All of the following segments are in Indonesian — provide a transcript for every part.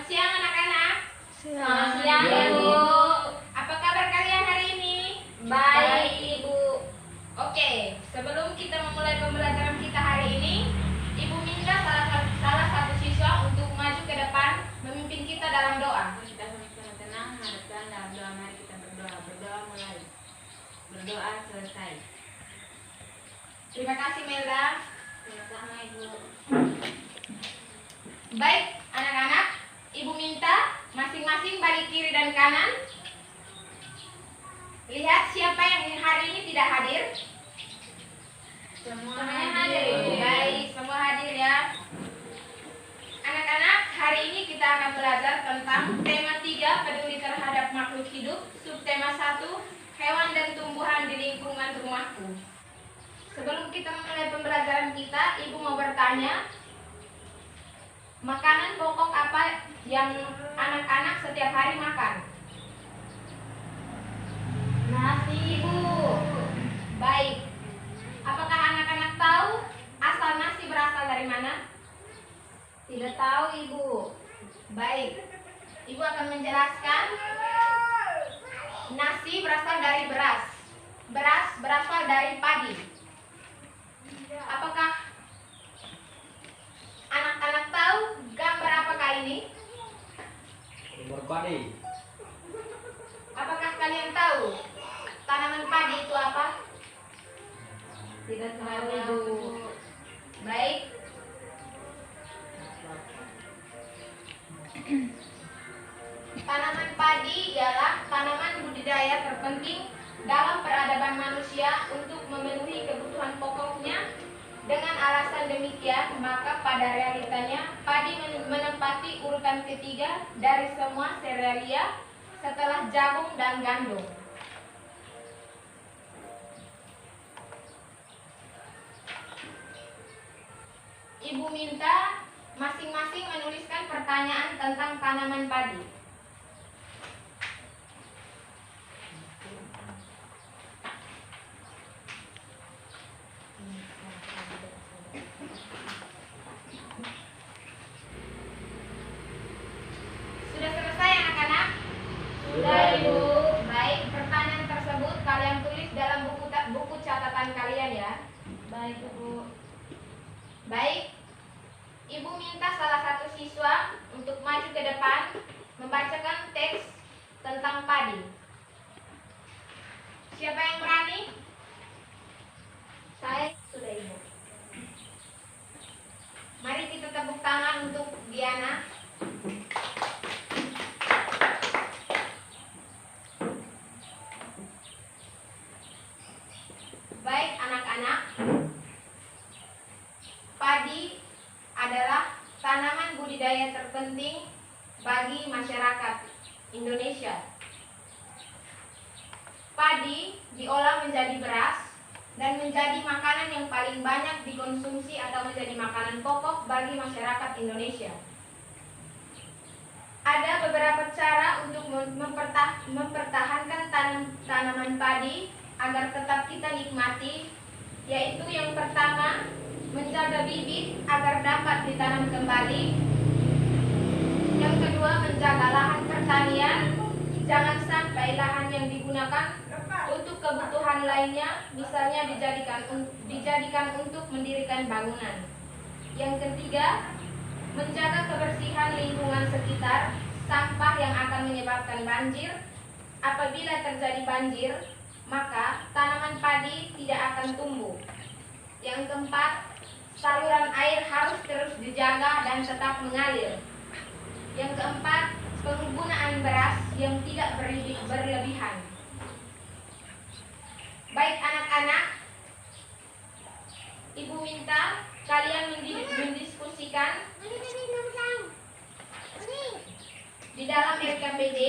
Selamat siang anak-anak. Selamat siang Ibu. Apa kabar kalian hari ini? Baik Ibu. Oke, sebelum kita memulai pembelajaran kita hari ini, Ibu minta salah satu siswa untuk maju ke depan memimpin kita dalam doa. Kita sama-sama tenang menghadapkan dalam doa. Mari kita berdoa. Berdoa mulai. Berdoa selesai. Terima kasih Melda. Sama-sama Ibu. Baik anak-anak, Ibu minta masing-masing balik kiri dan kanan. Lihat siapa yang hari ini tidak hadir. Semuanya hadir. Ibu. Baik, semua hadir ya. Anak-anak, hari ini kita akan belajar tentang tema 3, peduli terhadap makhluk hidup, subtema 1, hewan dan tumbuhan di lingkungan rumahku. Sebelum kita memulai pembelajaran kita, Ibu mau bertanya, makanan pokok apa yang anak-anak setiap hari makan? Nasi Ibu. Baik. Apakah anak-anak tahu asal nasi berasal dari mana? Tidak tahu Ibu. Baik. Ibu akan menjelaskan. Nasi berasal dari beras. Beras berasal dari padi. Apakah anak-anak tahu gambar apakah ini? Gambar padi. Apakah kalian tahu tanaman padi itu apa? Tidak tahu Ibu. Baik. Tanaman padi ialah tanaman budidaya terpenting dalam peradaban manusia untuk memenuhi kebutuhan pokoknya. Dengan alasan demikian, maka pada realitanya padi menempati urutan ketiga dari semua serealia setelah jagung dan gandum. Ibu minta masing-masing menuliskan pertanyaan tentang tanaman padi. Sudah selesai anak-anak? Sudah, Ibu. Baik, pertanyaan tersebut kalian tulis dalam buku catatan kalian ya. Baik Ibu. Baik, Ibu minta salah satu siswa untuk maju ke depan membacakan teks tentang padi. Siapa yang berani? Saya sudah Ibu. Mari kita tepuk tangan untuk Diana. Baik anak-anak, padi adalah tanaman budidaya terpenting bagi masyarakat Indonesia. Padi diolah menjadi beras dan menjadi makanan yang paling banyak dikonsumsi atau menjadi makanan pokok bagi masyarakat Indonesia. Ada beberapa cara untuk mempertahankan tanaman padi agar tetap kita nikmati, yaitu yang pertama, menjaga bibit agar dapat ditanam kembali. Yang kedua, menjaga lahan pertanian, jangan sampai lahan yang digunakan untuk kebutuhan lainnya, misalnya dijadikan untuk mendirikan bangunan. Yang ketiga, menjaga kebersihan lingkungan sekitar, sampah yang akan menyebabkan banjir. Apabila terjadi banjir, maka tanaman padi tidak akan tumbuh. Yang keempat, saluran air harus terus dijaga dan tetap mengalir. Yang keempat, penggunaan beras yang tidak berlebihan. Baik anak-anak, Ibu minta kalian mendiskusikan di dalam RKPD.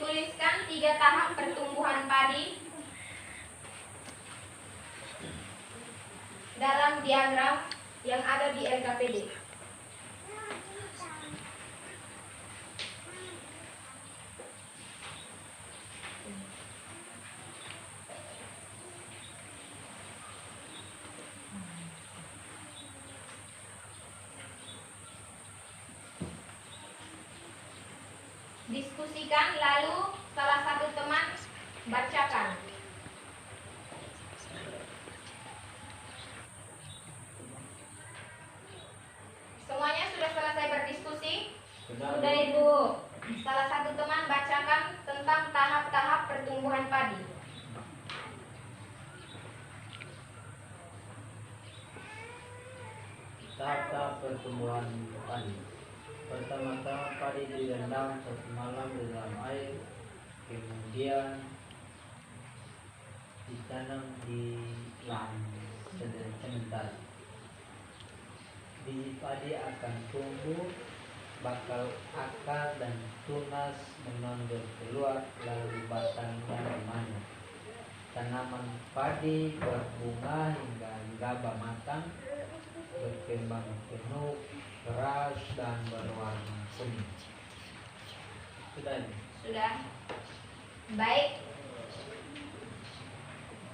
Tuliskan 3 tahap pertumbuhan padi dalam diagram yang ada di RKPD. diskusikan, lalu salah satu teman bacakan. Semuanya sudah selesai berdiskusi? Sudah Ibu. Salah satu teman bacakan tentang tahap-tahap pertumbuhan padi. Tahap pertumbuhan padi. Pertama-tama padi direndam 1 malam di dalam air, kemudian ditanam di lahan sementara. Biji padi akan tumbuh, bakal akar dan tunas menonjol keluar, lalu batangnya memanen. Tanaman padi berbunga hingga gabah matang, berkembang penuh, keras dan berwarna kuning. Sudah ini. Sudah? Baik.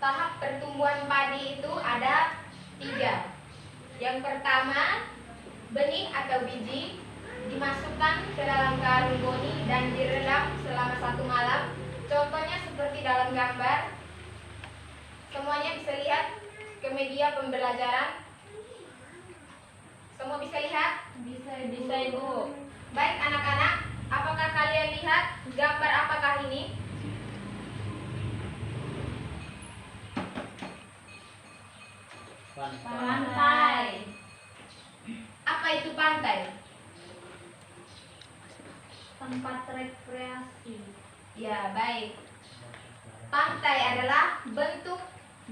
Tahap pertumbuhan padi itu ada 3. Yang pertama, benih atau biji dimasukkan ke dalam karung goni dan direndam selama 1 malam. Contohnya seperti dalam gambar. Semuanya bisa lihat ke media pembelajaran. Semua bisa lihat? Bisa Ibu. Baik anak-anak, apakah kalian lihat gambar apakah ini? Pantai. Apa itu pantai? Tempat rekreasi. Ya, baik. Pantai adalah bentuk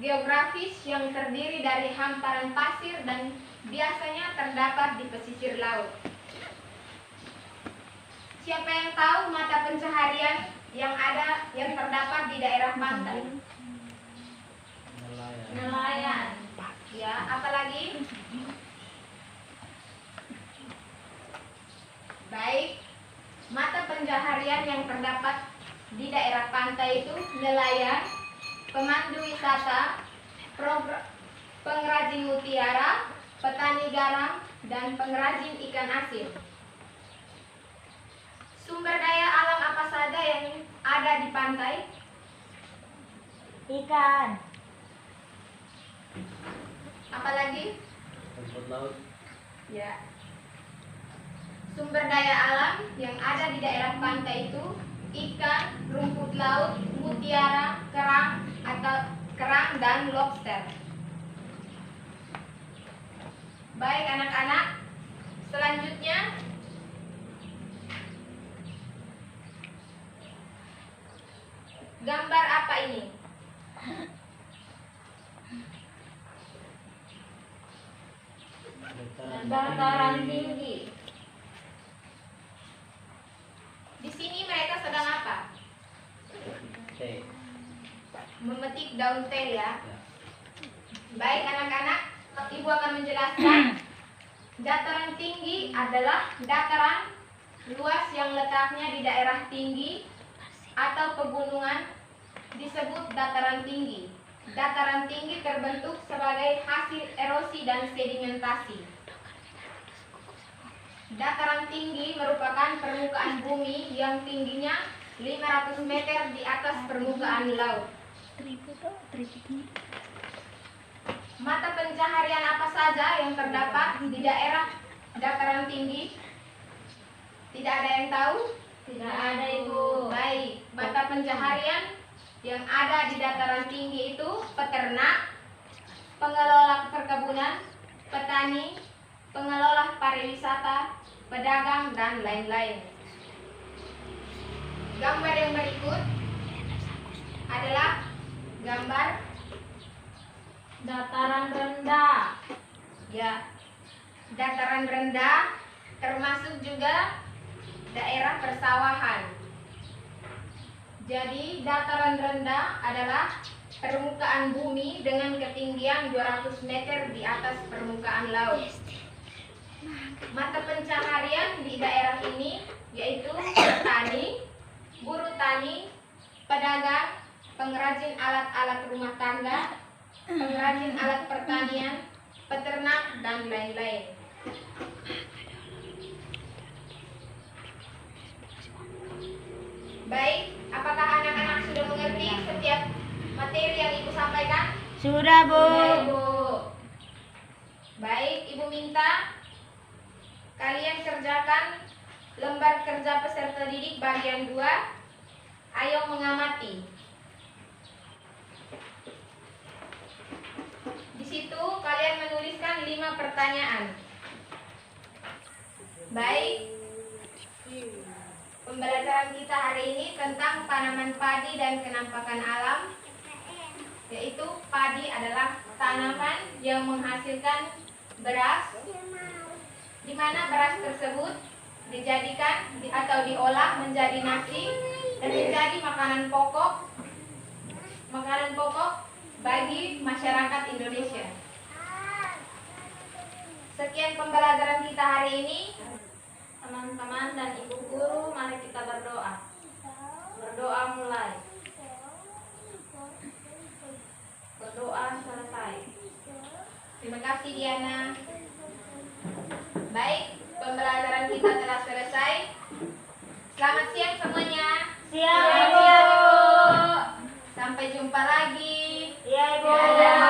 geografis yang terdiri dari hamparan pasir dan biasanya terdapat di pesisir laut. Siapa yang tahu mata pencaharian yang terdapat di daerah pantai? Nelayan. Ya, apalagi? Baik. Mata pencaharian yang terdapat di daerah pantai itu nelayan, pemandu wisata, pengrajin mutiara, petani garam, dan pengrajin ikan asin. Sumber daya alam apa saja yang ada di pantai? Ikan. Apalagi? Rumput laut. Ya. Sumber daya alam yang ada di daerah pantai itu ikan, rumput laut, mutiara, kerang dan lobster. Baik anak-anak, selanjutnya gambar apa ini? Dataran tinggi. Di sini mereka sedang apa? Teh. Memetik daun teh ya. Ya. Baik anak-anak, Ibu akan menjelaskan. Dataran tinggi adalah dataran luas yang letaknya di daerah tinggi atau pegunungan, disebut dataran tinggi. Dataran tinggi terbentuk sebagai hasil erosi dan sedimentasi. Dataran tinggi merupakan permukaan bumi yang tingginya 500 meter di atas permukaan laut. Mata pencaharian apa saja yang terdapat di daerah dataran tinggi? Tidak ada yang tahu? Tidak ada Ibu. Baik, mata pencaharian yang ada di dataran tinggi itu peternak, pengelola perkebunan, petani, pengelola pariwisata, pedagang, dan lain-lain. Gambar yang berikut adalah gambar Dataran rendah. ya, dataran rendah termasuk juga daerah persawahan. Jadi dataran rendah adalah permukaan bumi dengan ketinggian 200 meter di atas permukaan laut. Mata pencaharian di daerah ini yaitu petani, buruh tani, pedagang, pengrajin alat-alat rumah tangga, pengrajin alat pertanian, peternak, dan lain-lain. Bu. Iya, Ibu. Baik, Ibu minta kalian kerjakan lembar kerja peserta didik bagian 2. Ayo mengamati. Di situ kalian menuliskan 5 pertanyaan. Baik, pembelajaran kita hari ini tentang tanaman padi dan kenampakan alam, yaitu padi adalah tanaman yang menghasilkan beras, di mana beras tersebut dijadikan atau diolah menjadi nasi dan menjadi makanan pokok bagi masyarakat Indonesia. Sekian pembelajaran kita hari ini. Teman-teman dan ibu guru, mari kita berdoa. Berdoa mulai. Berdoa selesai. Terima kasih Diana. Baik, pembelajaran kita telah selesai. Selamat siang semuanya. Siang, Selamat Ibu. siang, Bu. Sampai jumpa lagi. Iya, Ibu. Dadah.